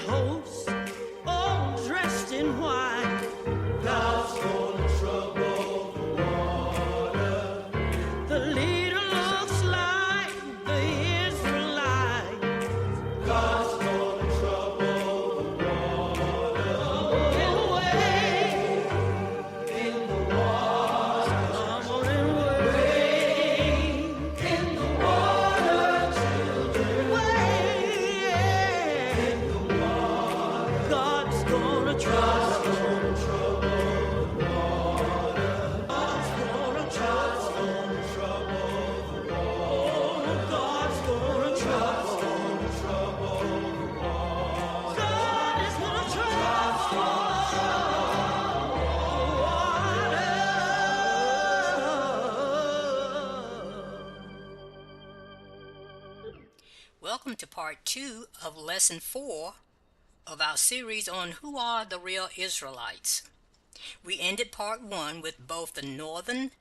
hosts, all dressed in white. God's gonna trouble the water. The leader looks like the Israelite. God's gonna trouble the water. Away in the water. Come on and wade in the water, children. Wade in the water. God's gonna trouble the water. God's gonna trouble the water. Oh, God's gonna trouble the water. God is gonna trouble the water. Welcome to part 2 of lesson 4 of our series on who are the real Israelites. We ended part 1 with both the northern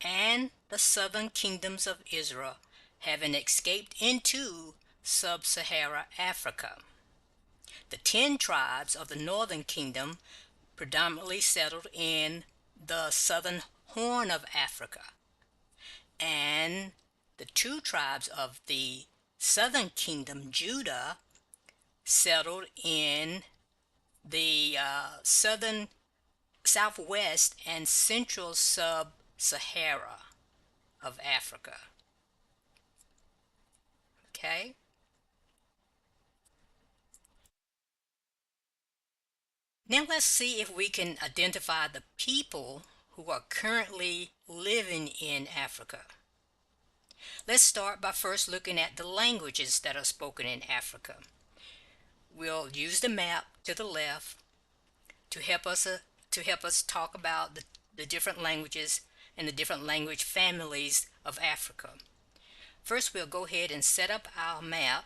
and the southern kingdoms of Israel having escaped into sub-Sahara Africa. The 10 tribes of the northern kingdom predominantly settled in the southern horn of Africa, and the 2 tribes of the southern kingdom, Judah, settled in the southern, southwest, and central sub-Sahara of Africa. Okay? Now let's see if we can identify the people who are currently living in Africa. Let's start by first looking at the languages that are spoken in Africa. We'll use the map to the left to help us talk about the different languages and the different language families of Africa. First, we'll go ahead and set up our map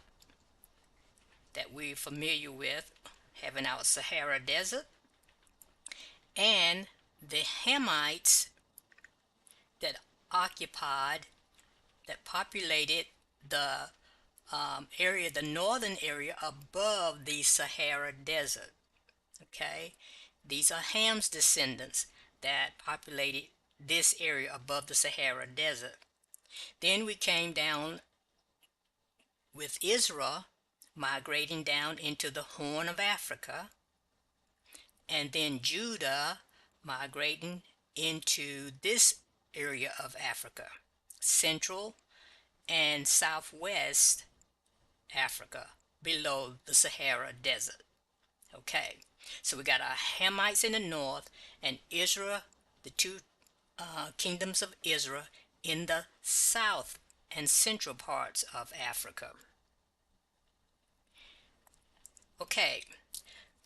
that we're familiar with, having our Sahara Desert and the Hamites that populated the area, the northern area above the Sahara Desert. Okay, these are Ham's descendants that populated this area above the Sahara Desert. Then we came down with Israel migrating down into the Horn of Africa, and then Judah migrating into this area of Africa, Central and Southwest Africa, below the Sahara Desert. Okay, so we got our Hamites in the north and Israel, the 2 kingdoms of Israel in the south and central parts of Africa. Okay,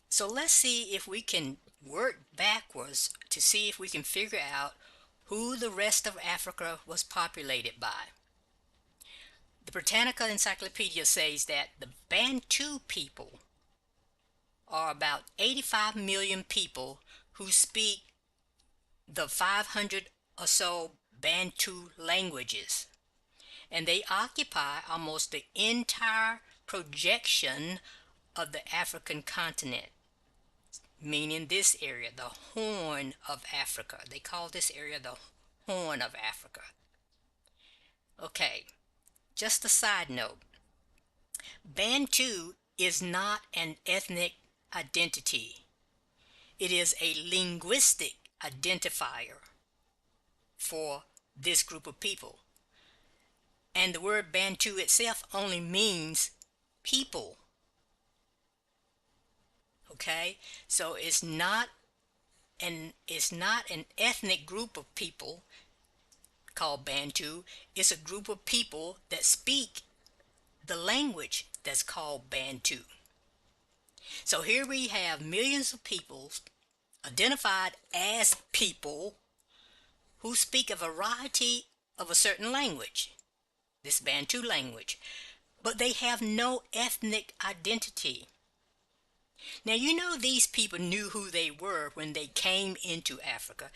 so let's see if we can work backwards to see if we can figure out who the rest of Africa was populated by. The Britannica Encyclopedia says that the Bantu people are about 85 million people who speak the 500 or so Bantu languages, and they occupy almost the entire projection of the African continent, meaning this area, the Horn of Africa. They call this area the Horn of Africa. Okay, just a side note, Bantu is not an ethnic identity. It is a linguistic identifier for this group of people. And the word Bantu itself only means people. Okay, so it's not an ethnic group of people called Bantu. It's a group of people that speak the language that's called Bantu. So here we have millions of people identified as people who speak a variety of a certain language, this Bantu language, but they have no ethnic identity. Now, you know, these people knew who they were when they came into Africa.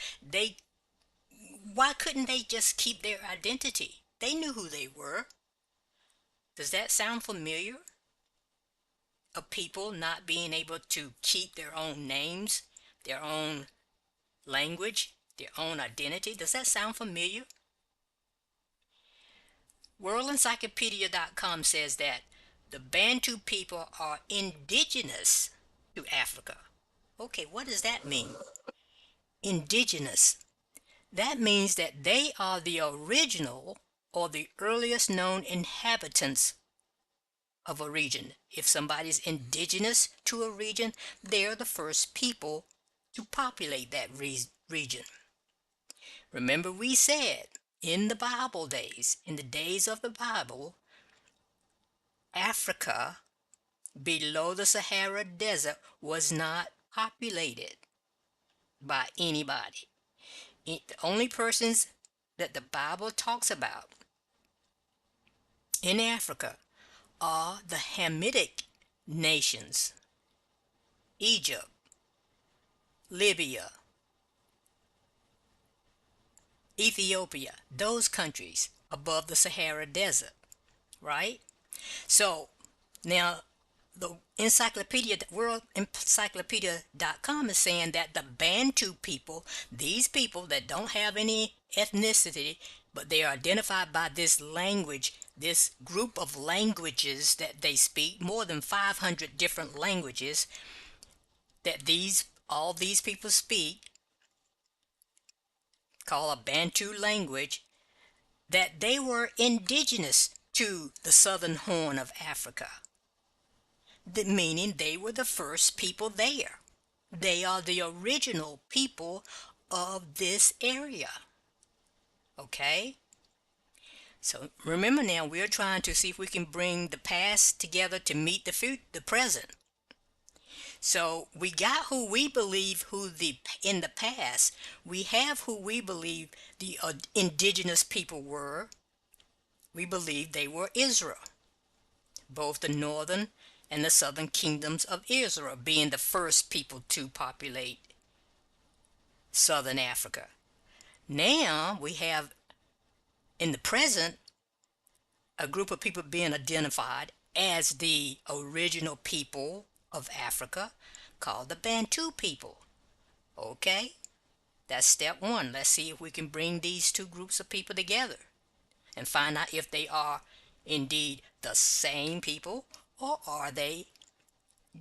Why couldn't they just keep their identity? They knew who they were. Does that sound familiar? of people not being able to keep their own names, their own language, their own identity. Does that sound familiar? WorldEncyclopedia.com says that the Bantu people are indigenous to Africa. Okay, what does that mean? Indigenous. That means that they are the original or the earliest known inhabitants of a region. If somebody's indigenous to a region, they're the first people to populate that region. Remember, we said in the Bible days, in the days of the Bible, Africa below the Sahara Desert was not populated by anybody. The only persons that the Bible talks about in Africa are the Hamitic nations: Egypt, Libya, Ethiopia, those countries above the Sahara Desert, right? So now the World Encyclopedia.com is saying that the Bantu people, these people that don't have any ethnicity, but they are identified by this language, this group of languages that they speak, more than 500 different languages that all these people speak, called a Bantu language, that they were indigenous to the southern horn of Africa, meaning they were the first people there. They are the original people of this area. Okay? So remember now, we're trying to see if we can bring the past together to meet the present. So we got who we believe in the past, we have who we believe the indigenous people were. We believe they were Israel, both the northern and the southern kingdoms of Israel being the first people to populate southern Africa. Now we have in the present a group of people being identified as the original people of Africa called the Bantu people. Okay, that's step one. Let's see if we can bring these two groups of people together and find out if they are indeed the same people or are they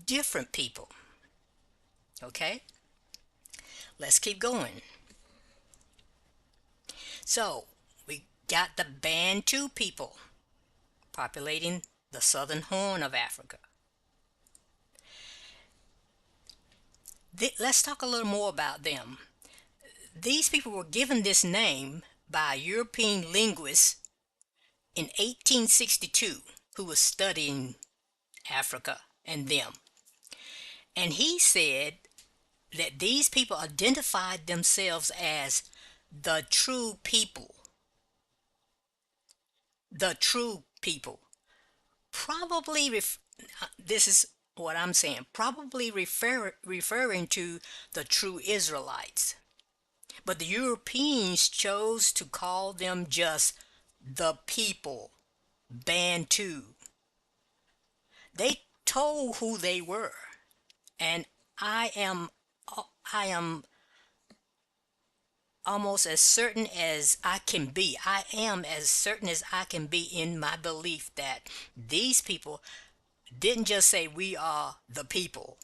different people. Okay, let's keep going. So we got the Bantu people populating the southern horn of Africa. Let's talk a little more about them. These people were given this name by a European linguist in 1862 who was studying Africa and them. And he said that these people identified themselves as the true people. The true people. Probably, this is what I'm saying, probably referring to the true Israelites. But the Europeans chose to call them just the people, Bantu. They told who they were, and I am almost as certain as I can be. I am as certain as I can be in my belief that these people didn't just say we are the people.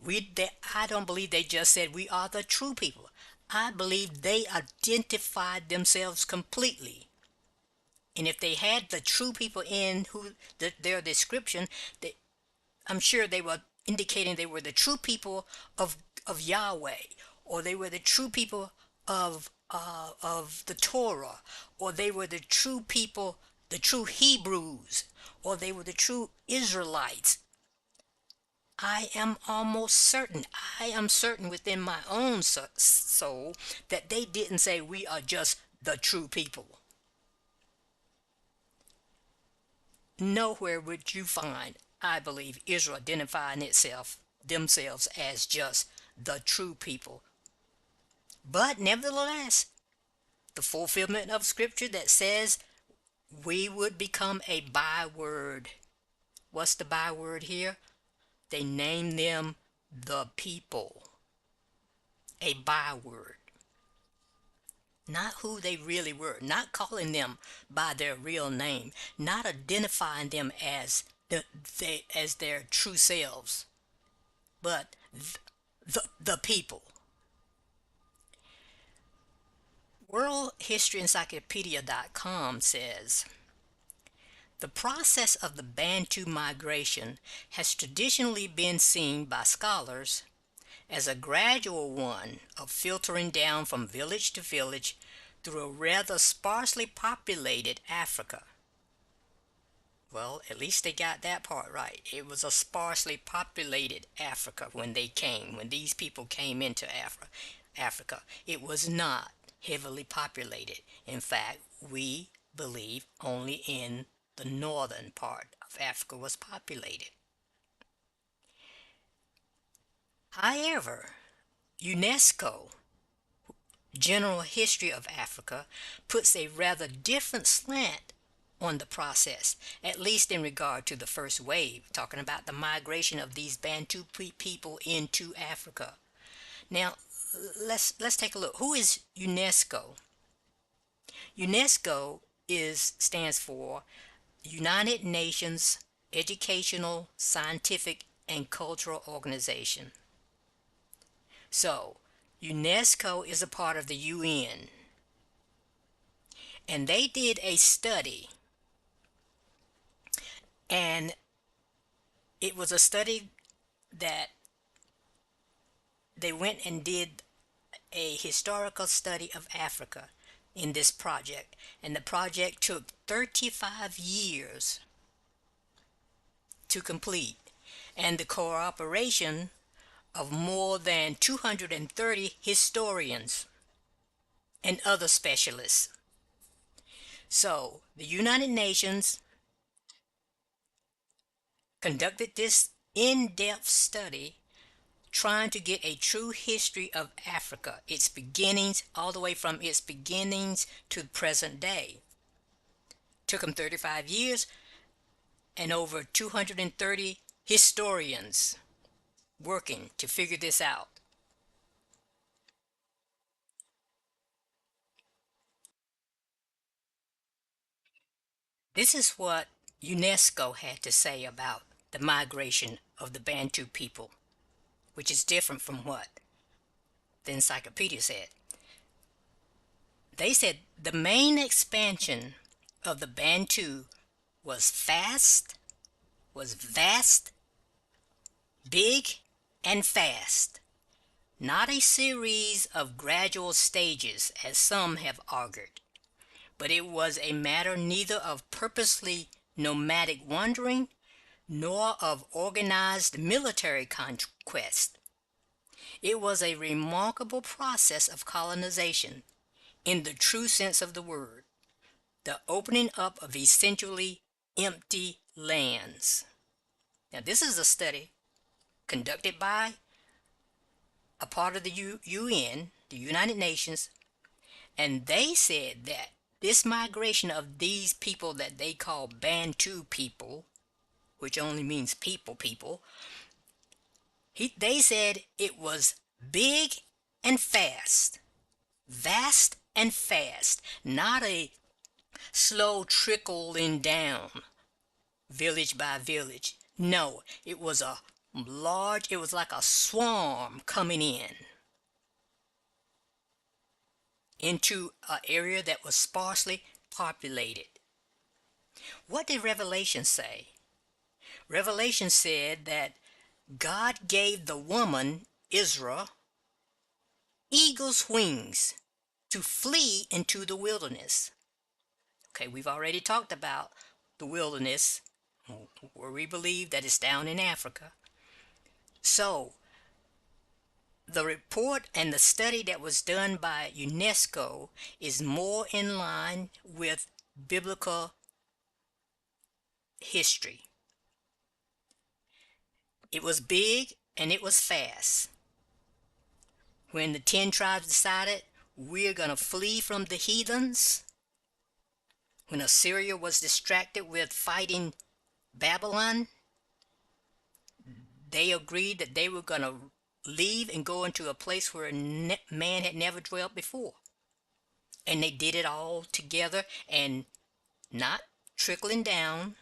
I don't believe they just said we are the true people. I believe they identified themselves completely. And if they had the true people in their description, I'm sure they were indicating they were the true people of Yahweh, or they were the true people of the Torah, or they were the true people, the true Hebrews, or they were the true Israelites. I am almost certain, I am certain within my own soul that they didn't say we are just the true people. Nowhere would you find, I believe, Israel identifying themselves as just the true people. But nevertheless, the fulfillment of scripture that says we would become a byword. What's the byword here? They named them the people, a byword, not who they really were, not calling them by their real name, not identifying them as as their true selves, but the people. WorldHistoryEncyclopedia.com says the process of the Bantu migration has traditionally been seen by scholars as a gradual one of filtering down from village to village through a rather sparsely populated Africa. Well, at least they got that part right. It was a sparsely populated Africa when these people came into Africa. It was not heavily populated. In fact, we believe only in the northern part of Africa was populated. However, UNESCO General History of Africa puts a rather different slant on the process, at least in regard to the first wave, talking about the migration of these Bantu people into Africa. Now, let's take a look. Who is UNESCO? UNESCO stands for United Nations Educational, Scientific, and Cultural Organization. So, UNESCO is a part of the UN, and they did a study, and it was a study that they went and did a historical study of Africa in this project, and the project took 35 years to complete, and the cooperation of more than 230 historians and other specialists. So the United Nations conducted this in-depth study trying to get a true history of Africa, its beginnings, all the way from its beginnings to the present day. Took them 35 years and over 230 historians working to figure this out. This is what UNESCO had to say about the migration of the Bantu people, which is different from what the encyclopedia said. They said the main expansion of the Bantu was vast, big, and fast, not a series of gradual stages as some have argued, but it was a matter neither of purposely nomadic wandering nor of organized military conquest. It was a remarkable process of colonization in the true sense of the word, the opening up of essentially empty lands. Now, this is a study conducted by a part of the UN, the United Nations, and they said that this migration of these people that they call Bantu people, which only means people, they said it was big and fast, vast and fast, not a slow trickling down village by village. No, it was it was like a swarm coming into an area that was sparsely populated. What did Revelation say? Revelation said that God gave the woman, Israel, eagle's wings to flee into the wilderness. Okay, we've already talked about the wilderness, where we believe that it's down in Africa. So, the report and the study that was done by UNESCO is more in line with biblical history. It was big and it was fast. When the 10 tribes decided we're going to flee from the heathens, when Assyria was distracted with fighting Babylon, they agreed that they were going to leave and go into a place where man had never dwelt before. And they did it all together and not trickling down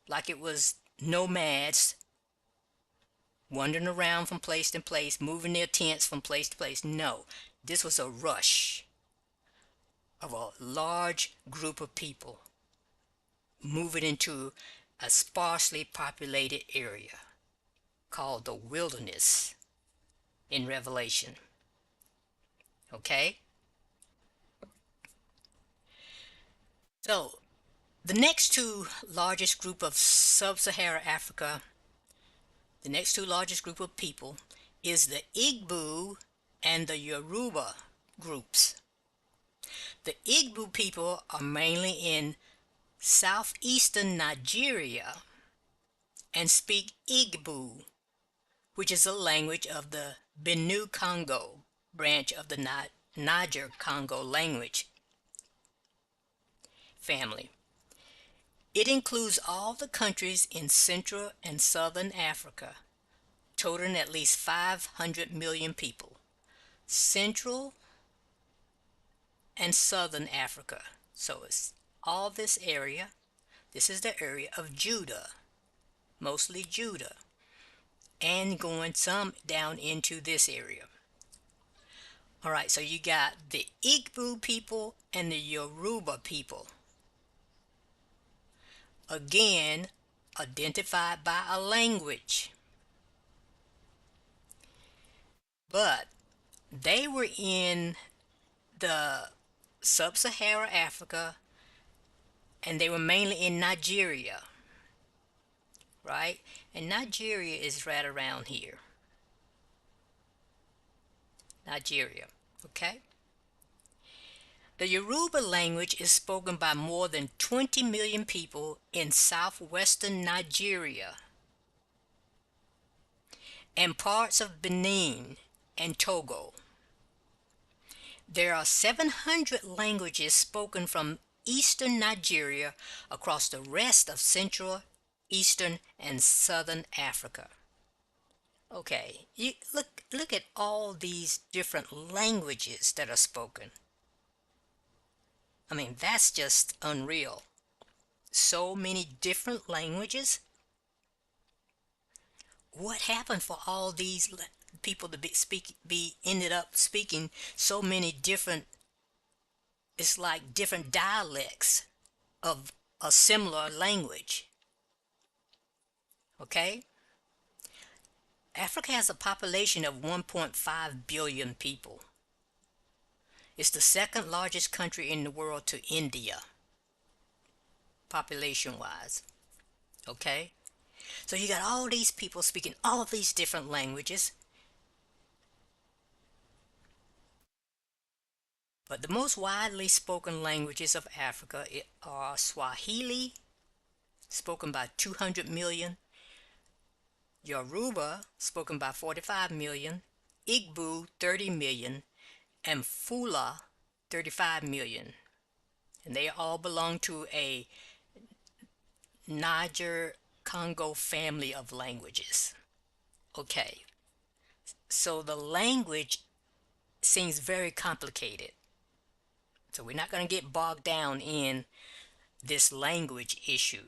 like it was nomads wandering around from place to place, moving their tents from place to place. No, this was a rush of a large group of people moving into a sparsely populated area called the wilderness in Revelation. Okay? So, the next two largest group of sub-Saharan Africa, the next two largest group of people is the Igbo and the Yoruba groups. The Igbo people are mainly in southeastern Nigeria and speak Igbo, which is a language of the Benue Congo branch of the Niger Congo language family. It includes all the countries in Central and Southern Africa, totaling at least 500 million people. Central and Southern Africa. So it's all this area. This is the area of Judah, mostly Judah, and going some down into this area. All right, so you got the Igbo people and the Yoruba people. Again, identified by a language. But they were in the sub-Saharan Africa and they were mainly in Nigeria, right? And Nigeria is right around here. Nigeria, okay? The Yoruba language is spoken by more than 20 million people in southwestern Nigeria and parts of Benin and Togo. There are 700 languages spoken from eastern Nigeria across the rest of Central, Eastern, and Southern Africa. Okay, you look at all these different languages that are spoken. I mean, that's just unreal. So many different languages. What happened for all these people to be ended up speaking so many different, it's like different dialects of a similar language? Okay? Africa has a population of 1.5 billion people. It's the second largest country in the world to India, population wise. Okay? So you got all these people speaking all of these different languages. But the most widely spoken languages of Africa are Swahili, spoken by 200 million, Yoruba, spoken by 45 million, Igbo, 30 million, and Fula, 35 million. And they all belong to a Niger Congo family of languages. Okay, so the language seems very complicated. So we're not going to get bogged down in this language issue.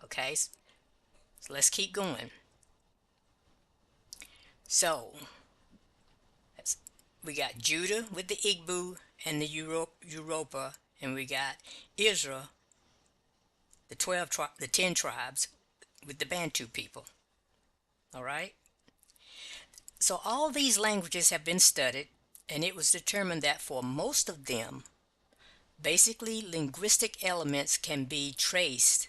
Okay, so let's keep going. So we got Judah with the Igbo and the Europa, and we got Israel, the 10 tribes with the Bantu people. All right. So all these languages have been studied, and it was determined that for most of them, basically linguistic elements can be traced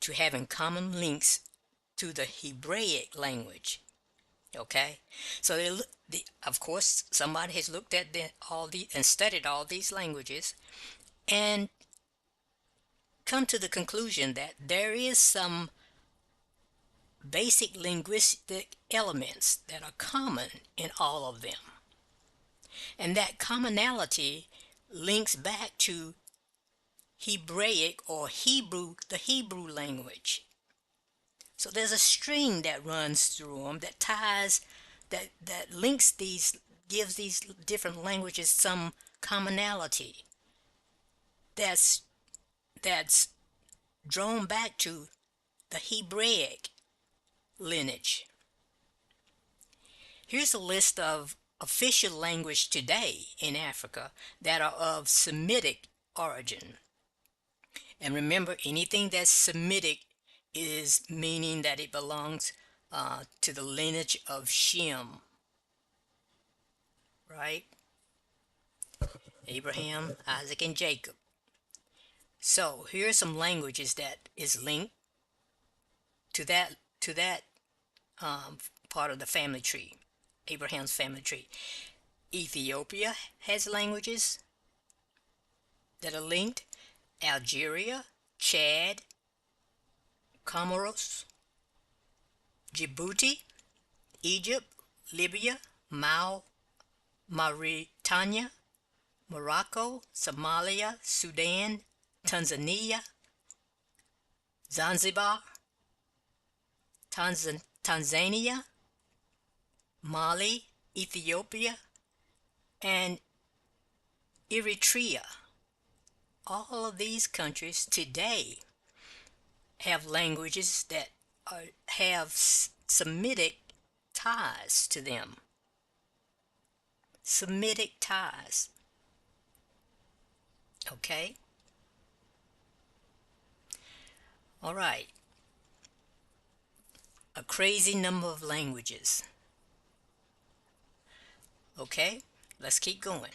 to having common links to the Hebraic language. Okay, so of course somebody has looked at all the and studied all these languages and come to the conclusion that there is some basic linguistic elements that are common in all of them, and that commonality links back to Hebraic or Hebrew, the Hebrew language. So there's a string that runs through them that ties, that links these, gives these different languages some commonality. That's that's drawn back to the Hebraic lineage. Here's a list of official language today in Africa that are of Semitic origin. And remember, anything that's Semitic is meaning that it belongs to the lineage of Shem, right? Abraham, Isaac, and Jacob. So here are some languages that is linked to that um, part of the family tree, Abraham's family tree. Ethiopia has languages that are linked. Algeria, Chad, Comoros, Djibouti, Egypt, Libya, Mauritania, Morocco, Somalia, Sudan, Tanzania, Zanzibar, Tanzania, Mali, Ethiopia, and Eritrea. All of these countries today have languages that have Semitic ties to them. Semitic ties. Okay? All right. A crazy number of languages. Okay? Let's keep going.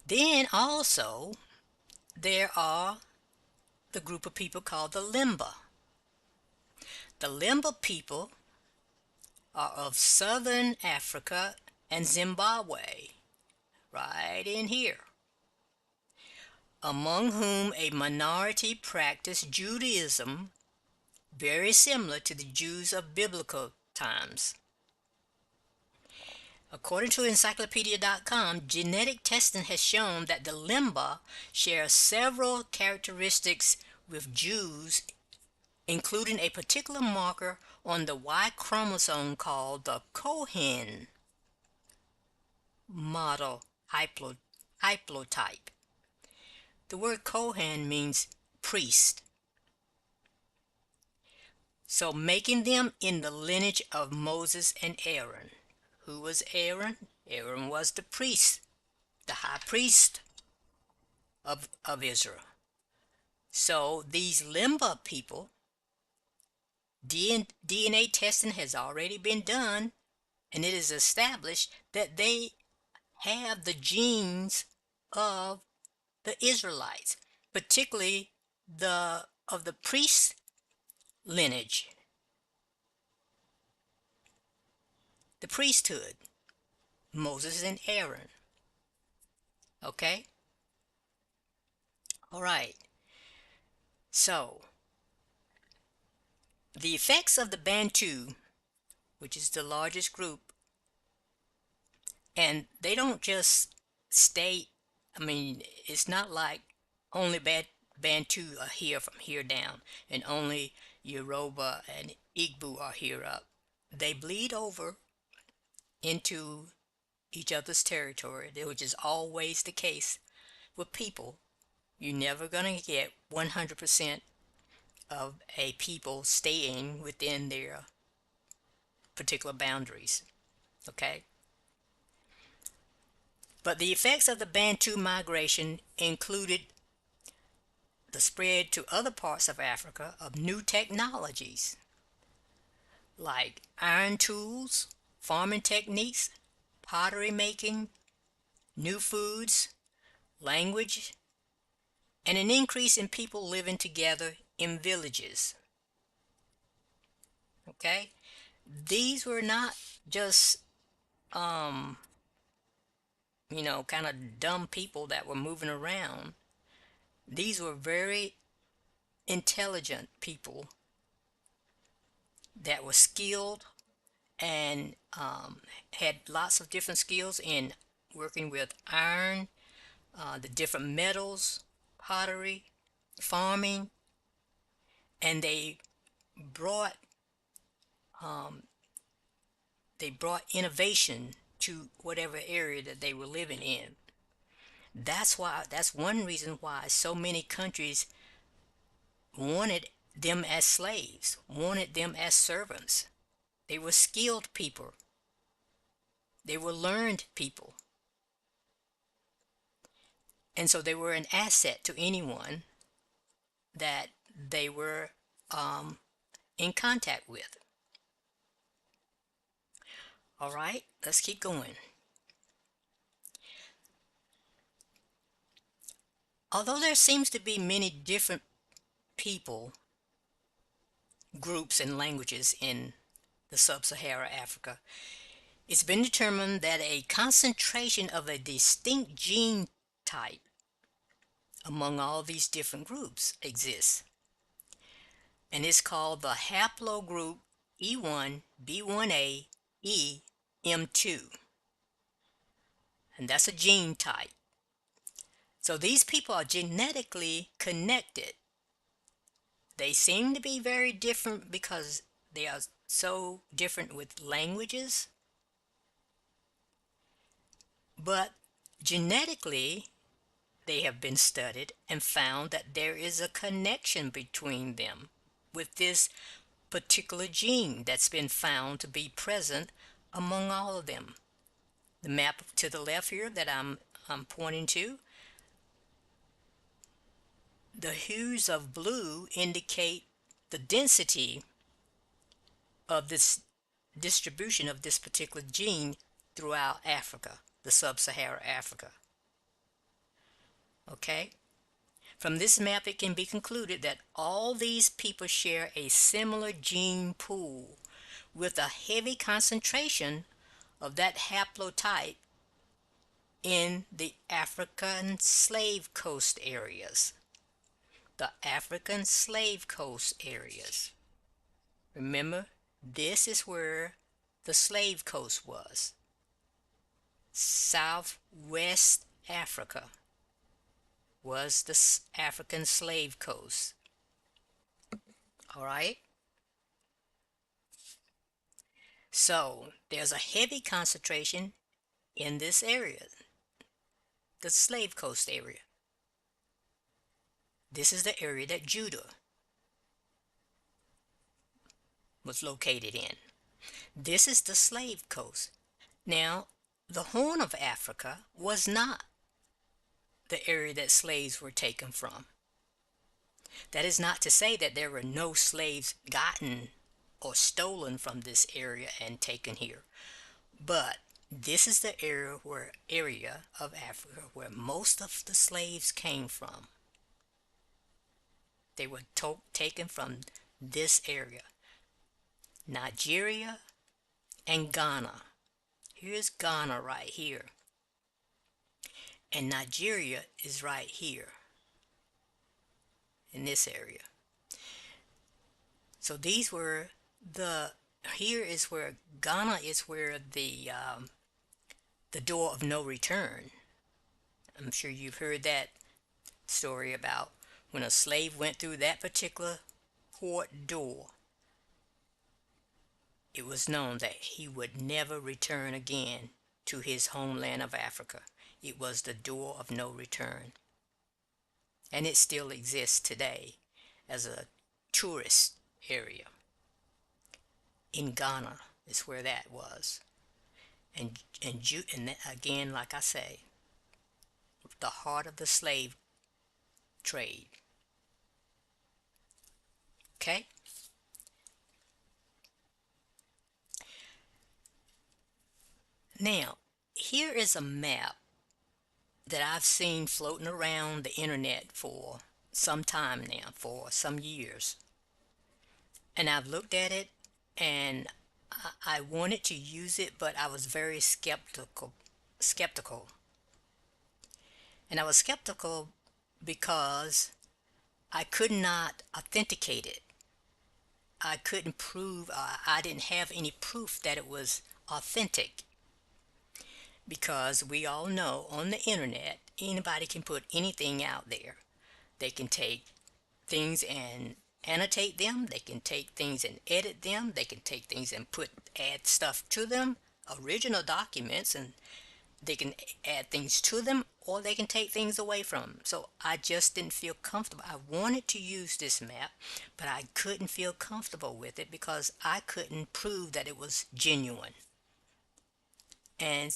Then also, there are the group of people called the Limba. The Limba people are of southern Africa and Zimbabwe, right in here, among whom a minority practice Judaism very similar to the Jews of biblical times. According to encyclopedia.com, genetic testing has shown that the Limba share several characteristics with Jews, including a particular marker on the Y chromosome called the Cohen model haplotype. The word Kohen means priest, so making them in the lineage of Moses and Aaron. Who was Aaron? Aaron was the priest, the high priest of Israel. So these Limba people, DNA testing has already been done, and it is established that they have the genes of the Israelites, particularly the of the priest lineage, the priesthood, Moses and Aaron. Okay? All right. So, the effects of the Bantu, which is the largest group, and they don't just stay, I mean, it's not like only Bantu are here from here down, and only Yoruba and Igbo are here up. They bleed over into each other's territory, which is always the case with people. You're never going to get 100% of a people staying within their particular boundaries. Okay? But the effects of the Bantu migration included the spread to other parts of Africa of new technologies like iron tools, farming techniques, pottery making, new foods, language, and an increase in people living together in villages. Okay? These were not just, um, kind of dumb people that were moving around. These were very intelligent people that were skilled and had lots of different skills in working with iron, the different metals, pottery, farming, and brought um, they brought innovation to whatever area that they were living in. That's one reason why so many countries wanted them as slaves, wanted them as servants. They were skilled people. They were learned people. And so they were an asset to anyone that they were um, in contact with. All right, let's keep going. Although there seems to be many different people, groups, and languages in the sub-Saharan Africa, it's been determined that a concentration of a distinct gene type among all these different groups exists, and it's called the haplogroup E1B1A EM2, and that's a gene type. So these people are genetically connected. They seem to be very different because they are so different with languages, but genetically they have been studied and found that there is a connection between them with this particular gene that's been found to be present among all of them. The map to the left here that I'm pointing to, the hues of blue indicate the density of this distribution of this particular gene throughout Africa, the sub-Saharan Africa. Okay? From this map, it can be concluded that all these people share a similar gene pool with a heavy concentration of that haplotype in the African slave coast areas. The African slave coast areas. Remember, this is where the slave coast was. Southwest Africa was the African slave coast. All right? So there's a heavy concentration in this area, the slave coast area. This is the area that Judah was located in. This is the slave coast. Now, the Horn of Africa was not the area that slaves were taken from. That is not to say that there were no slaves gotten or stolen from this area and taken here. But this is the area of Africa where most of the slaves came from. They were taken from this area. Nigeria and Ghana. Here's Ghana right here. And Nigeria is right here in this area. So these were here is where Ghana is where the door of no return. I'm sure you've heard that story about when a slave went through that particular port door. It was known that he would never return again to his homeland of Africa. It was the door of no return. And it still exists today as a tourist area. In Ghana is where that was. And again, like I say, the heart of the slave trade. Okay? Now, here is a map that I've seen floating around the internet for some time now, for some years. And I've looked at it and I wanted to use it, but I was very skeptical. And I was skeptical because I could not authenticate it. I couldn't prove, I didn't have any proof that it was authentic. Because we all know on the internet, anybody can put anything out there. They can take things and annotate them. They can take things and edit them. They can take things and add stuff to them, original documents, and they can add things to them, or they can take things away from them. So I just didn't feel comfortable. I wanted to use this map, but I couldn't feel comfortable with it because I couldn't prove that it was genuine. And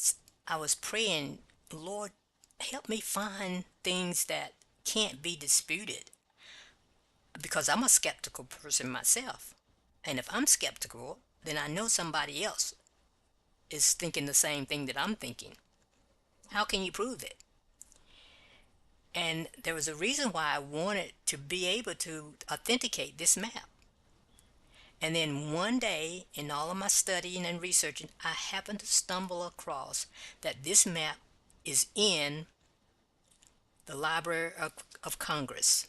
I was praying, Lord, help me find things that can't be disputed, because I'm a skeptical person myself. And if I'm skeptical, then I know somebody else is thinking the same thing that I'm thinking. How can you prove it? And there was a reason why I wanted to be able to authenticate this map. And then one day, in all of my studying and researching, I happened to stumble across that this map is in the Library of Congress.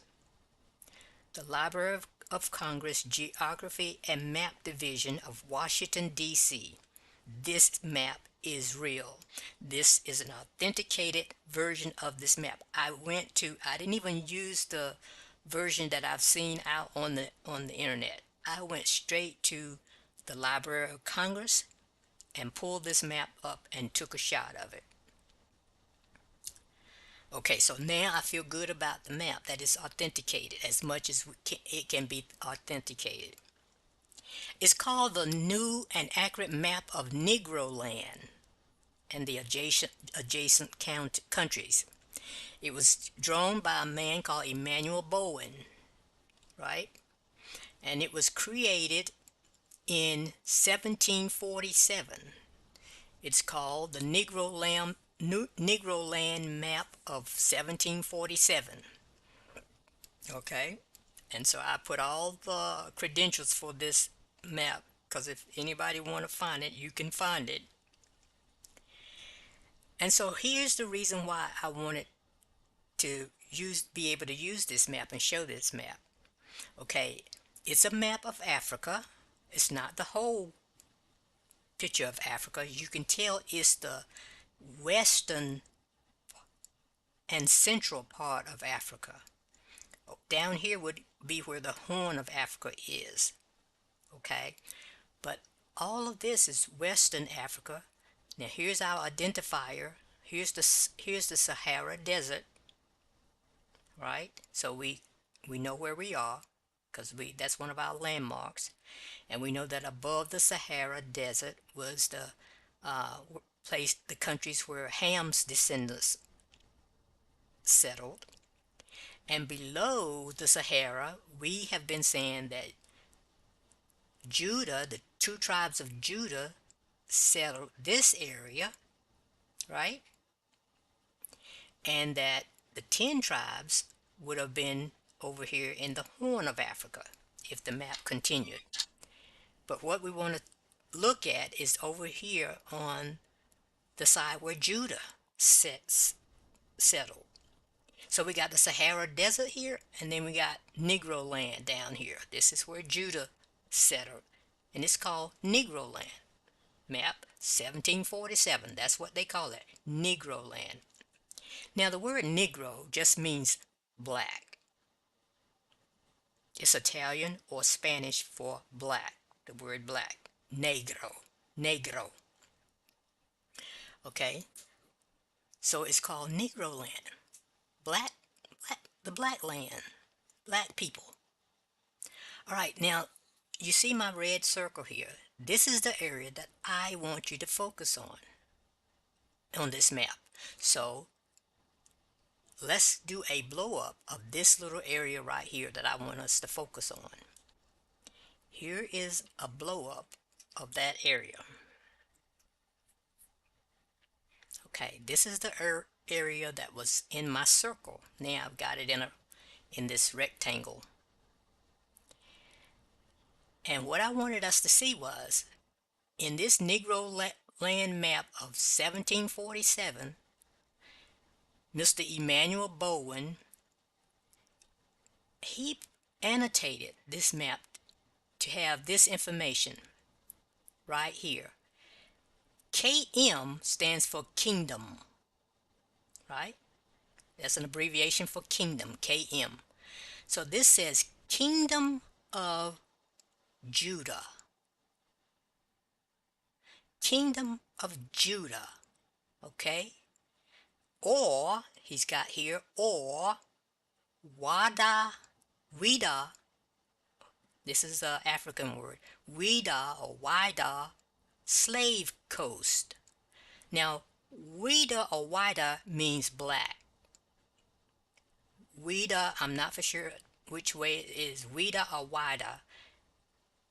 The Library of Congress Geography and Map Division of Washington, D.C. This map is real. This is an authenticated version of this map. I didn't even use the version that I've seen out on the internet. I went straight to the Library of Congress and pulled this map up and took a shot of it. Okay, so now I feel good about the map that is authenticated as much as it can be authenticated. It's called the New and Accurate Map of Negroland and the adjacent countries. It was drawn by a man called Emmanuel Bowen, right? And it was created in 1747. It's called the Negroland Map of 1747. Okay, and so I put all the credentials for this map, because if anybody want to find it, you can find it. And so here's the reason why I wanted to be able to use this map and show this map. Okay, it's a map of Africa. It's not the whole picture of Africa. You can tell it's the western and central part of Africa. Down here would be where the Horn of Africa is. Okay, but all of this is Western Africa. Now here's our identifier. Here's the Sahara Desert, right? So we know where we are, because that's one of our landmarks, and we know that above the Sahara Desert was the the countries where Ham's descendants settled, and below the Sahara we have been saying that Judah, the two tribes of Judah, settled this area, right? And that the 10 tribes would have been over here in the Horn of Africa if the map continued. But what we want to look at is over here on the side where Judah settled. So we got the Sahara Desert here, and then we got Negro land down here. This is where Judah settled, and it's called Negro land. Map 1747, that's what they call it, Negro land. Now the word Negro just means black. It's Italian or Spanish for black, the word black, negro. Okay, so it's called Negro land, black, the black land, black people. All right, now you see my red circle here. This is the area that I want you to focus on this map. So let's do a blow up of this little area right here that I want us to focus on. Here is a blow up of that area. Okay, this is the area that was in my circle. Now I've got it in this rectangle. And what I wanted us to see was, in this Negro land map of 1747, Mr. Emmanuel Bowen, he annotated this map to have this information right here. KM stands for kingdom, right? That's an abbreviation for kingdom, KM. So this says Kingdom of Judah. Kingdom of Judah. Okay? Or, he's got here, or Wada, Wida, this is an African word, Wida or Wida, slave coast. Now, Wida or Wida means black. Wida, I'm not for sure which way it is, Wida or Wida.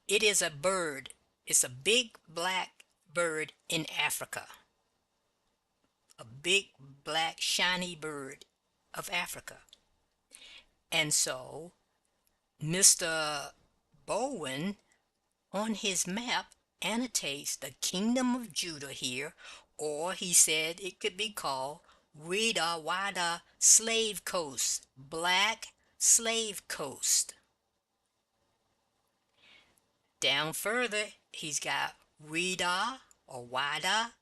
It is a bird. It's a big black bird in Africa. A big black shiny bird of Africa. And so Mr. Bowen on his map annotates the Kingdom of Judah here, or he said it could be called Wida Wada Slave Coast, Black Slave Coast. Down further, he's got Wida or Wada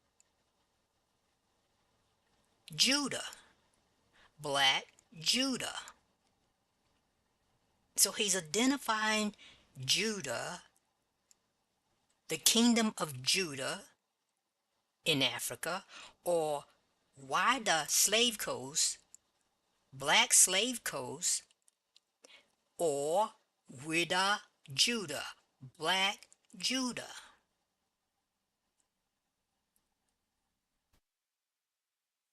Judah, Black Judah. So he's identifying Judah, the Kingdom of Judah in Africa, or Wida Slave Coast, Black Slave Coast, or Wida Judah, Black Judah.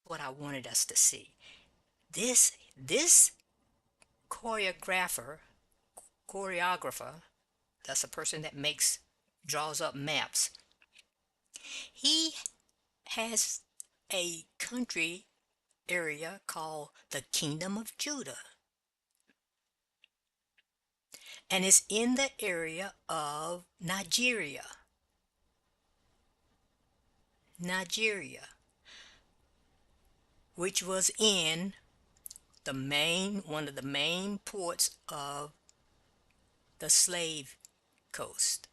What I wanted us to see. This choreographer, that's a person that draws up maps. He has a country area called the Kingdom of Judah. And it's in the area of Nigeria. Nigeria, which was in one of the main ports of the slave coast.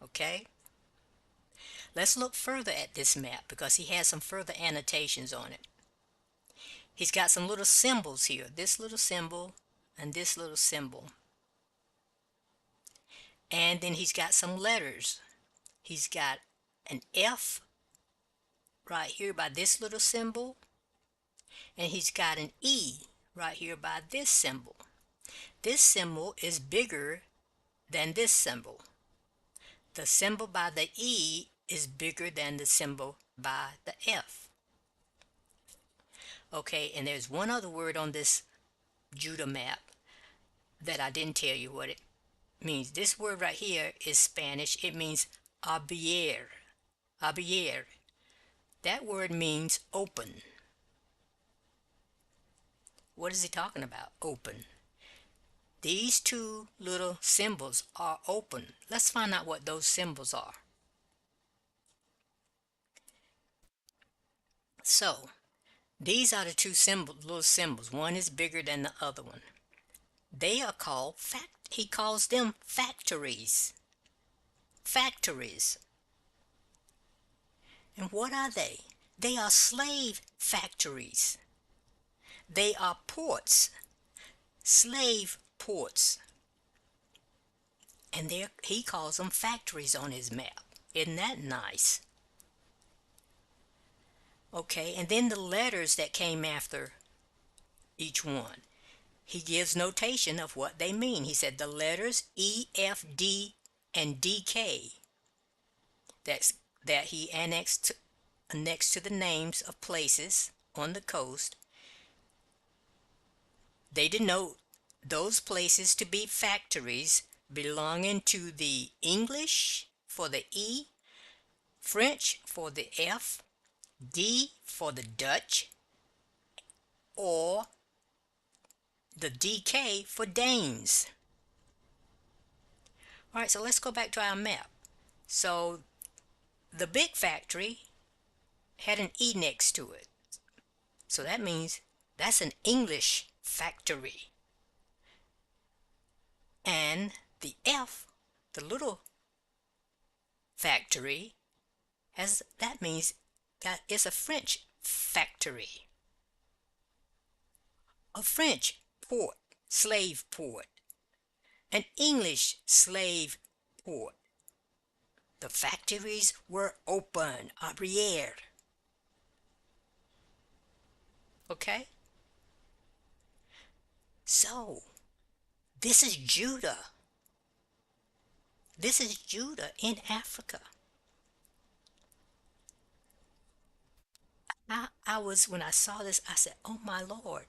Okay? Let's look further at this map because he has some further annotations on it. He's got some little symbols here. This little symbol and this little symbol. And then he's got some letters. He's got an F right here by this little symbol. And he's got an E right here by this symbol. This symbol is bigger than this symbol. The symbol by the E is bigger than the symbol by the F. Okay, and there's one other word on this Judah map that I didn't tell you what it means. This word right here is Spanish. It means abrir. Abrir. That word means open. What is he talking about? Open. These two little symbols are open. Let's find out what those symbols are. So, these are the two little symbols. One is bigger than the other one. They are called he calls them factories. Factories. And what are they? They are slave factories. They are ports, slave ports. And he calls them factories on his map. Isn't that nice? Okay, and then the letters that came after each one. He gives notation of what they mean. He said the letters E, F, D, and DK that he annexed next to the names of places on the coast, they denote those places to be factories belonging to the English for the E, French for the F, D for the Dutch, or the DK for Danes. All right, so let's go back to our map. So the big factory had an E next to it. So that means that's an English factory. And the F, the little factory, that means that it's a French factory. A French port, slave port, an English slave port. The factories were open, arrière. Okay? So, this is Judah. This is Judah in Africa. When I saw this, I said, oh my Lord.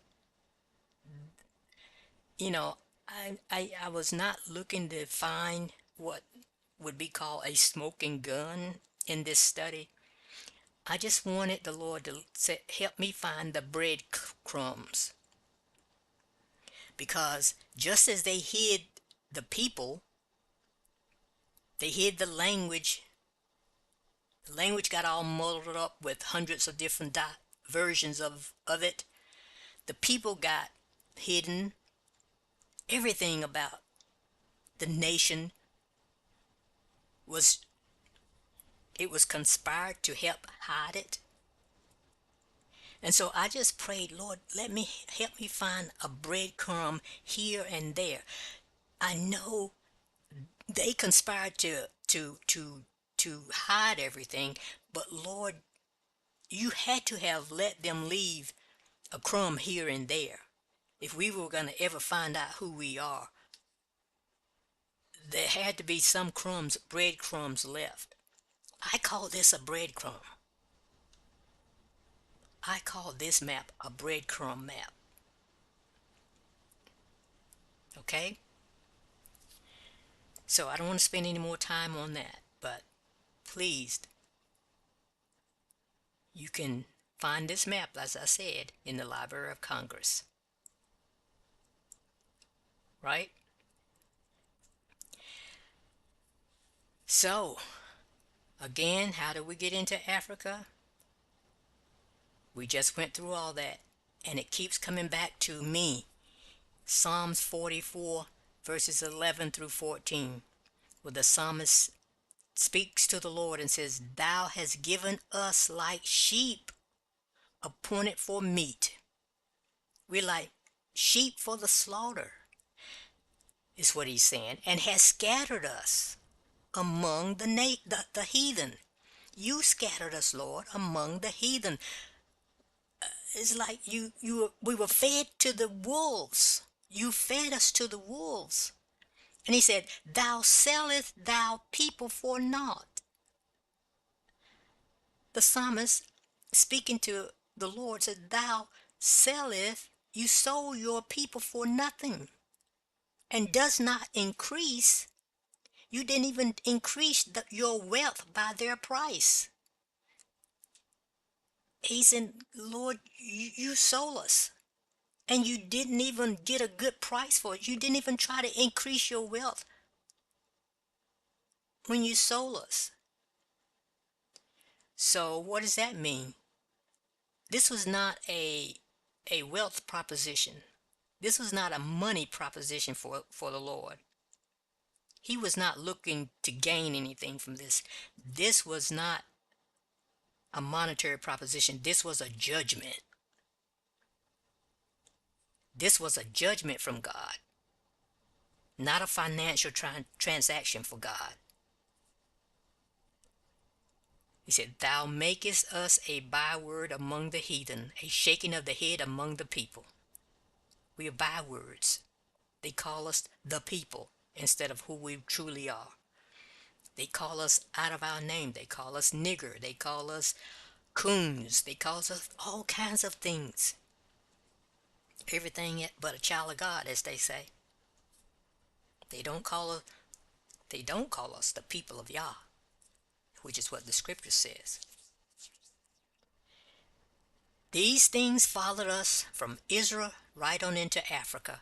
You know, I was not looking to find what would be called a smoking gun in this study. I just wanted the Lord to help me find the breadcrumbs. Because just as they hid the people, they hid the language. The language got all muddled up with hundreds of different versions of it. The people got hidden. Everything about the nation was it was conspired to help hide it. And so I just prayed, Lord, help me find a breadcrumb here and there. I know they conspired to hide everything, but Lord, you had to have let them leave a crumb here and there. If we were going to ever find out who we are, there had to be some breadcrumbs left. I call this a breadcrumb. I call this map a breadcrumb map. Okay? So I don't want to spend any more time on that, but please, you can find this map, as I said, in the Library of Congress. Right? So, again, how do we get into Africa? We just went through all that, and it keeps coming back to me. Psalms 44, verses 11 through 14, where the psalmist speaks to the Lord and says, Thou hast given us like sheep appointed for meat. We're like sheep for the slaughter, is what he's saying, and has scattered us among the heathen. You scattered us, Lord, among the heathen. It's like we were fed to the wolves. You fed us to the wolves. And he said, Thou sellest thou people for naught. The psalmist, speaking to the Lord, said, Thou sellest, you sold your people for nothing, and does not increase. You didn't even increase your wealth by their price. He said, Lord, you sold us, and you didn't even get a good price for it. You didn't even try to increase your wealth when you sold us. So what does that mean? This was not a wealth proposition. This was not a money proposition for the Lord. He was not looking to gain anything from this. This was not a monetary proposition. This was a judgment. This was a judgment from God, not a financial transaction for God. He said, Thou makest us a byword among the heathen, a shaking of the head among the people. We are bywords. They call us the people instead of who we truly are. They call us out of our name. They call us nigger. They call us coons. They call us all kinds of things. Everything but a child of God, as they say. They don't call us the people of Yah, which is what the scripture says. These things followed us from Israel right on into Africa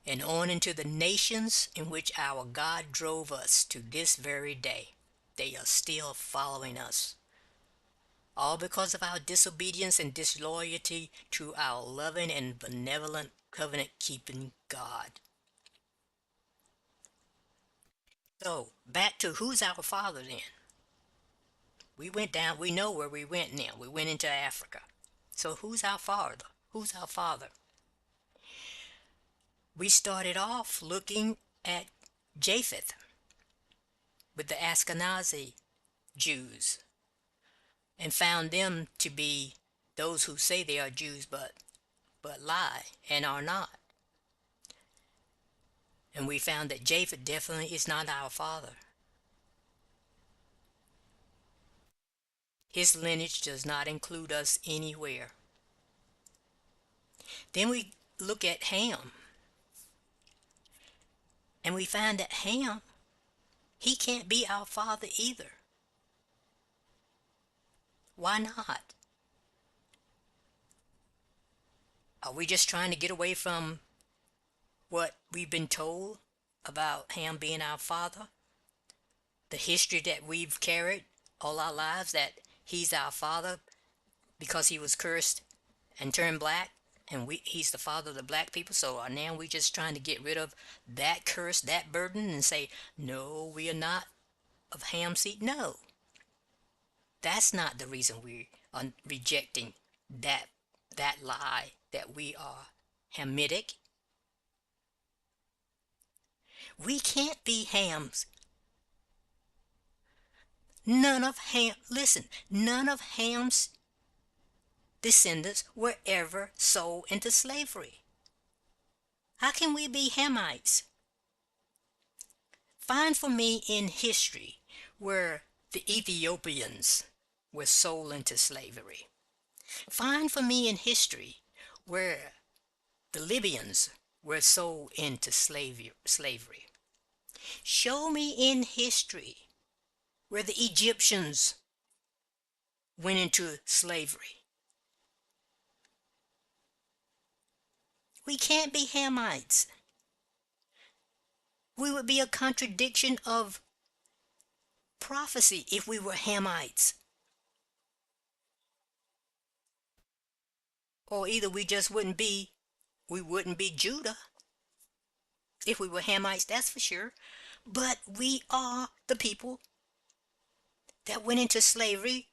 and on into the nations in which our God drove us to this very day. They are still following us. All because of our disobedience and disloyalty to our loving and benevolent covenant-keeping God. So, back to who's our Father then? We went down, we know where we went now. We went into Africa. So who's our Father? Who's our Father? We started off looking at Japheth with the Ashkenazi Jews and found them to be those who say they are Jews but lie and are not. And we found that Japheth definitely is not our father. His lineage does not include us anywhere. Then we look at Ham, and we find that Ham, he can't be our father either. Why not? Are we just trying to get away from what we've been told about Ham being our father? The history that we've carried all our lives, that he's our father because he was cursed and turned black, and he's the father of the black people. So now we just trying to get rid of that curse, that burden, and say, no, we are not of Ham's seed. No, that's not the reason we are rejecting that lie that we are Hamitic. We can't be Ham's. None of Ham's descendants were ever sold into slavery. How can we be Hamites? Find for me in history where the Ethiopians were sold into slavery. Find for me in history where the Libyans were sold into slavery. Show me in history where the Egyptians went into slavery. We can't be Hamites. We would be a contradiction of prophecy if we were Hamites. Or either we wouldn't be Judah if we were Hamites, that's for sure. But we are the people that went into slavery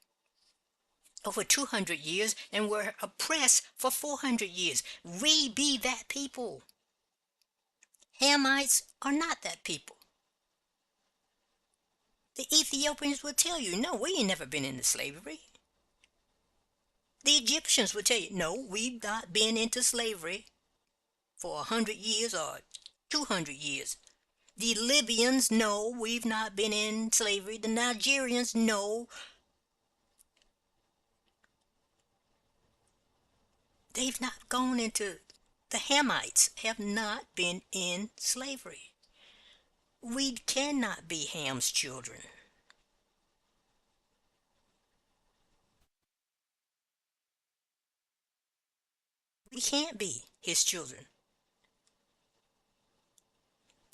over 200 years and were oppressed for 400 years. We be that people. Hamites are not that people. The Ethiopians will tell you, no, we ain't never been into slavery. The Egyptians will tell you, no, we've not been into slavery for 100 years or 200 years. The Libyans, no, we've not been in slavery. The Nigerians, no. They've not gone into, the Hamites have not been in slavery. We cannot be Ham's children. We can't be his children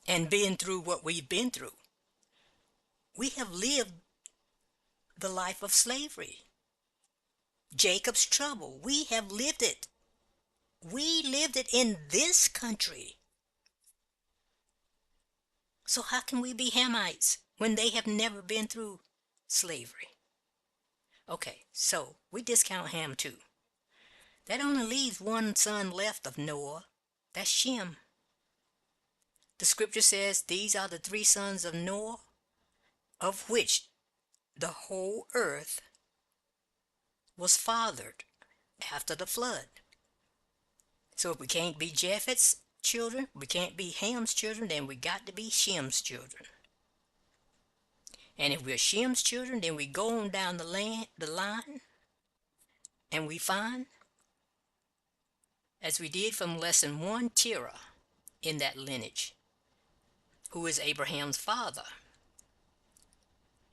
and been through what we've been through. We have lived the life of slavery. Jacob's trouble, we have lived it. We lived it in this country. So how can we be Hamites when they have never been through slavery? Okay, so we discount Ham too. That only leaves one son left of Noah. That's Shem. The scripture says these are the three sons of Noah, of which the whole earth was fathered after the flood. So if we can't be Japheth's children, we can't be Ham's children, then we got to be Shem's children. And if we're Shem's children, then we go on down the line, and we find, as we did from lesson 1, Terah in that lineage, who is Abraham's father.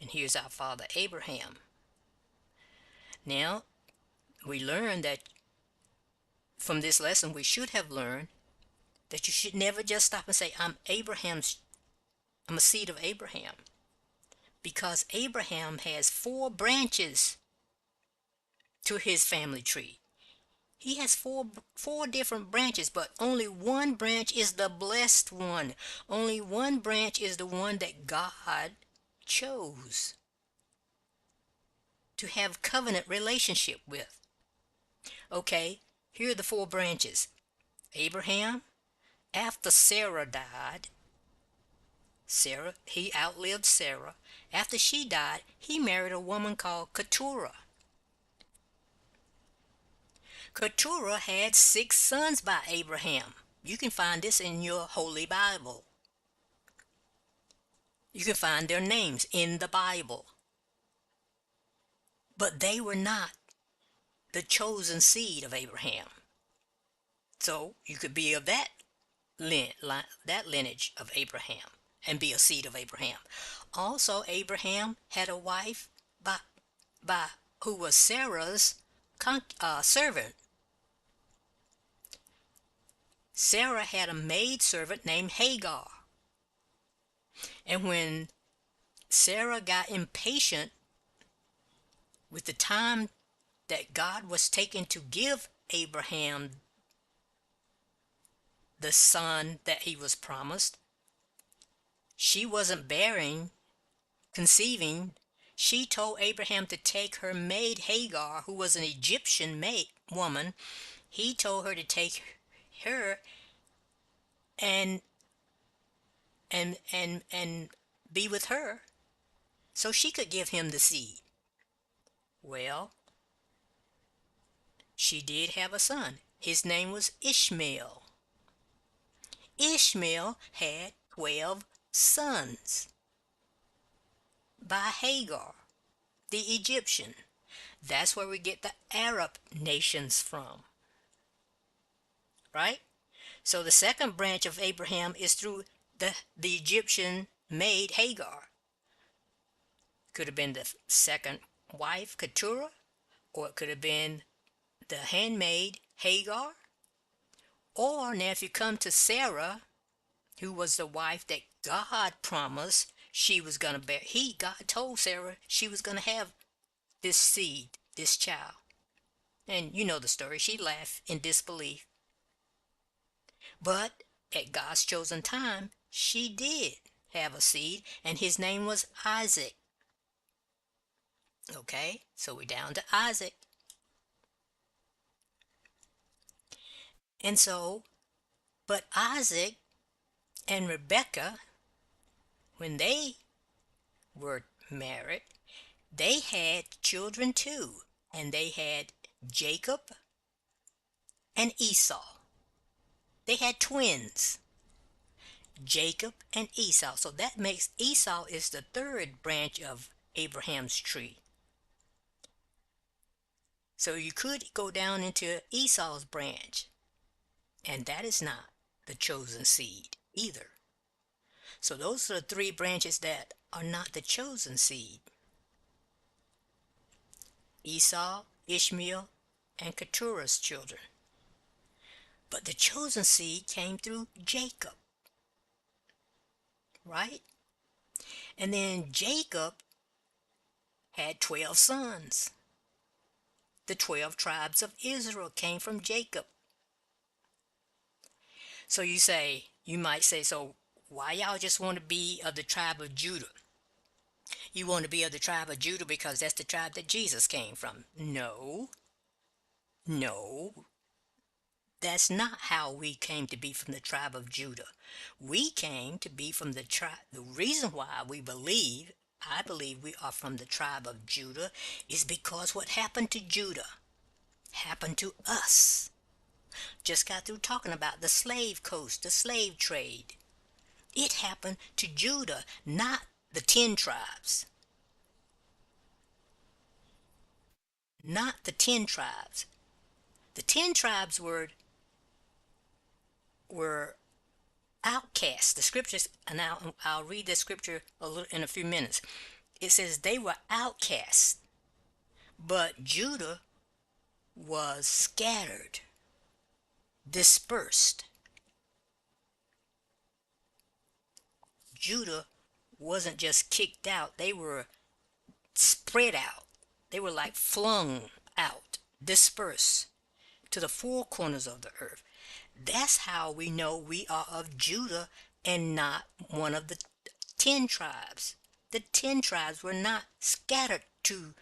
And here's our father Abraham. Now, we learn that from this lesson, we should have learned that you should never just stop and say, I'm a seed of Abraham. Because Abraham has 4 branches to his family tree. He has four different branches, but only one branch is the blessed one. Only one branch is the one that God chose to have covenant relationship with. Okay, here are the 4 branches. Abraham, After Sarah died, he outlived Sarah. After she died, he married a woman called Keturah. Keturah had 6 sons by Abraham. You can find this in your Holy Bible. You can find their names in the Bible. But they were not the chosen seed of Abraham. So you could be of that lineage of Abraham and be a seed of Abraham. Also, Abraham had a wife by, by who was Sarah's servant. Sarah had a maid servant named Hagar. And when Sarah got impatient with the time that God was taking to give Abraham the son that he was promised, she wasn't conceiving. She told Abraham to take her maid Hagar, who was an Egyptian woman. He told her to take her and and be with her so she could give him the seed. Well, she did have a son. His name was Ishmael. Ishmael had 12 sons by Hagar, the Egyptian. That's where we get the Arab nations from, right? So the second branch of Abraham is through the Egyptian maid Hagar. Could have been the second wife, Keturah, or it could have been the handmaid Hagar. Or now if you come to Sarah, who was the wife that God promised she was going to bear. God told Sarah she was going to have this seed, this child. And you know the story. She laughed in disbelief. But at God's chosen time, she did have a seed, and his name was Isaac. Okay, so we're down to Isaac. And so, but Isaac and Rebekah, when they were married, they had children too, and they had Jacob and Esau. They had twins, Jacob and Esau. So that makes Esau is the third branch of Abraham's tree. So you could go down into Esau's branch, and that is not the chosen seed either. So those are the three branches that are not the chosen seed: Esau, Ishmael, and Keturah's children. But the chosen seed came through Jacob, right? And then Jacob had 12 sons. The 12 tribes of Israel came from Jacob. So you might say, so why y'all just want to be of the tribe of Judah? You want to be of the tribe of Judah because that's the tribe that Jesus came from. No, no, that's not how we came to be from the tribe of Judah. We came to be from the tribe. The reason why I believe we are from the tribe of Judah is because what happened to Judah happened to us. Just got through talking about the slave coast, the slave trade. It happened to Judah, not the 10 tribes. Not the 10 tribes. The 10 tribes were outcasts. The scriptures, and I'll read the scripture in a few minutes. It says they were outcasts, but Judah was scattered, dispersed. Judah wasn't just kicked out, they were spread out. They were like flung out, dispersed to the four corners of the earth. That's how we know we are of Judah and not one of the 10 tribes. The 10 tribes were not scattered to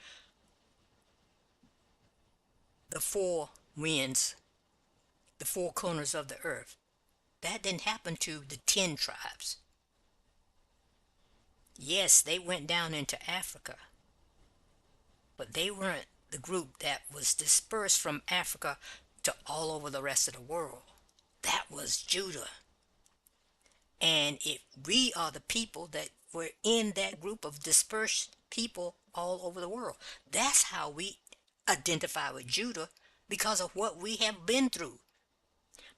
the four winds, the four corners of the earth. That didn't happen to the 10 tribes. Yes, they went down into Africa, but they weren't the group that was dispersed from Africa to all over the rest of the world. That was Judah. And if we are the people that were in that group of dispersed people all over the world, that's how we identify with Judah, because of what we have been through,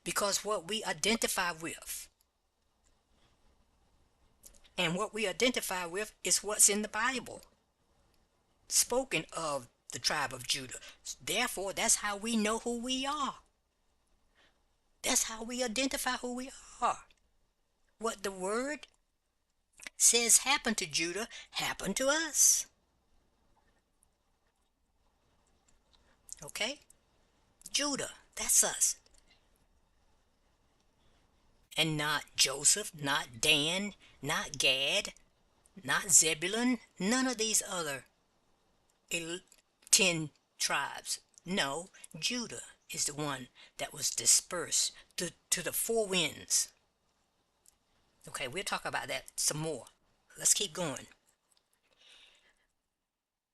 because what we identify with. And what we identify with is what's in the Bible, spoken of the tribe of Judah. Therefore, that's how we know who we are. That's how we identify who we are. What the word says happened to Judah happened to us. Okay? Judah, that's us. And not Joseph, not Dan, not Gad, not Zebulun, none of these other 10 tribes. No, Judah is the one that was dispersed to the four winds. Okay, we'll talk about that some more. Let's keep going.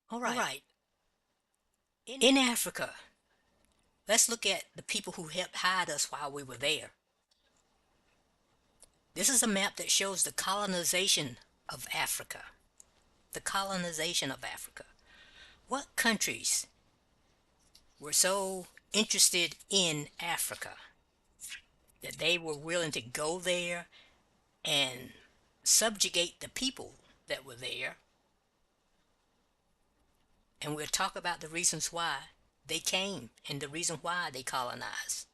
All right. In Africa, let's look at the people who helped hide us while we were there. This is a map that shows the colonization of Africa. The colonization of Africa. What countries were so interested in Africa that they were willing to go there and subjugate the people that were there? And we'll talk about the reasons why they came and the reason why they colonized.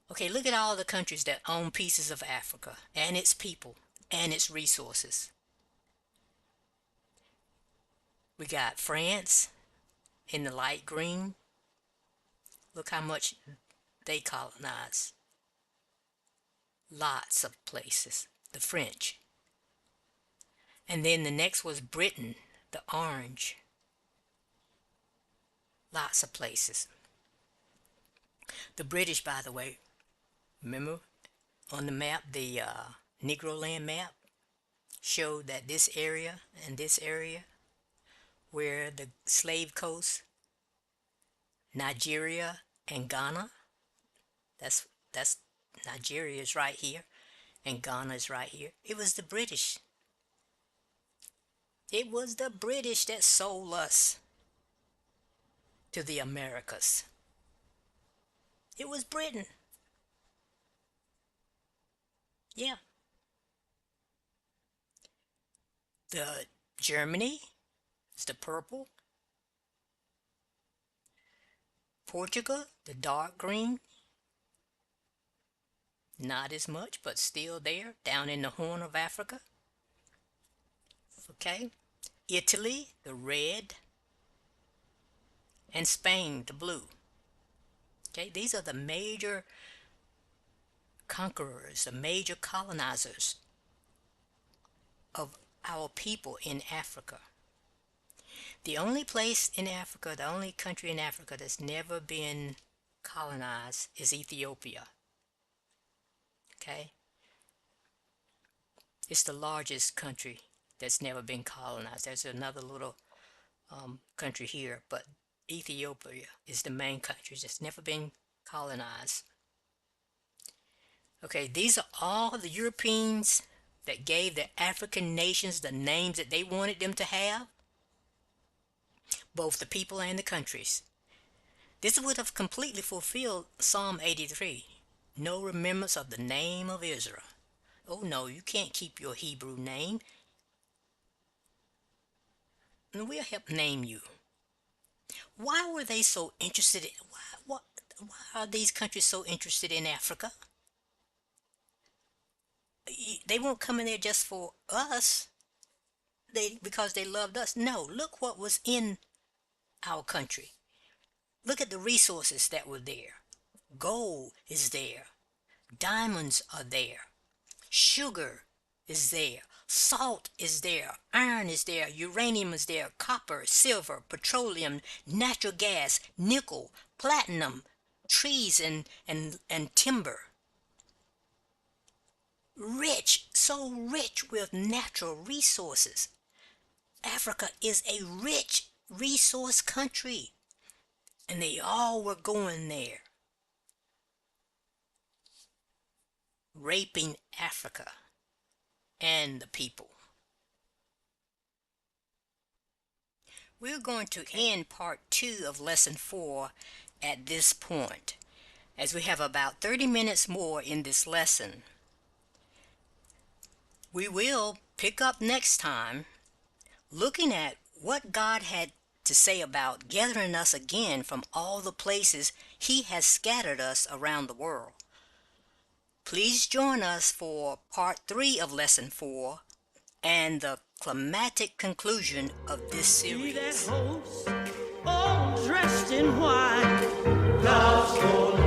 Okay, look at all the countries that own pieces of Africa and its people and its resources. We got France in the light green. Look how much they colonized. Lots of places. The French. And then the next was Britain, the orange. Lots of places. The British, by the way, remember on the map, the Negroland map showed that this area and this area where the slave coast, Nigeria and Ghana, that's Nigeria is right here and Ghana is right here. It was the British. It was the British that sold us to the Americas. It was Britain. Yeah. The Germany is the purple. Portugal, the dark green. Not as much, but still there, down in the Horn of Africa. Okay. Italy, the red. And Spain, the blue. Okay, these are the major conquerors, the major colonizers of our people in Africa. The only place in Africa, the only country in Africa that's never been colonized is Ethiopia. Okay? It's the largest country that's never been colonized. There's another little country here, but Ethiopia is the main country that's never been colonized. Okay, these are all the Europeans that gave the African nations the names that they wanted them to have, both the people and the countries. This would have completely fulfilled Psalm 83. No remembrance of the name of Israel. Oh no, you can't keep your Hebrew name. And we'll help name you. Why were they so interested in, why are these countries so interested in Africa? They won't come in there just for us, because they loved us. No, look what was in our country. Look at the resources that were there. Gold is there. Diamonds are there. Sugar is there. Salt is there. Iron is there. Uranium is there. Copper, silver, petroleum, natural gas, nickel, platinum, trees and timber. so rich with natural resources. Africa is a rich resource country, and they all were going there, raping Africa and the people. We're going to end part 2 of lesson 4 at this point, as we have about 30 minutes more in this lesson. We will pick up next time looking at what God had to say about gathering us again from all the places He has scattered us around the world. Please join us for part 3 of lesson 4 and the climactic conclusion of this See that series. host all dressed in white. God's gonna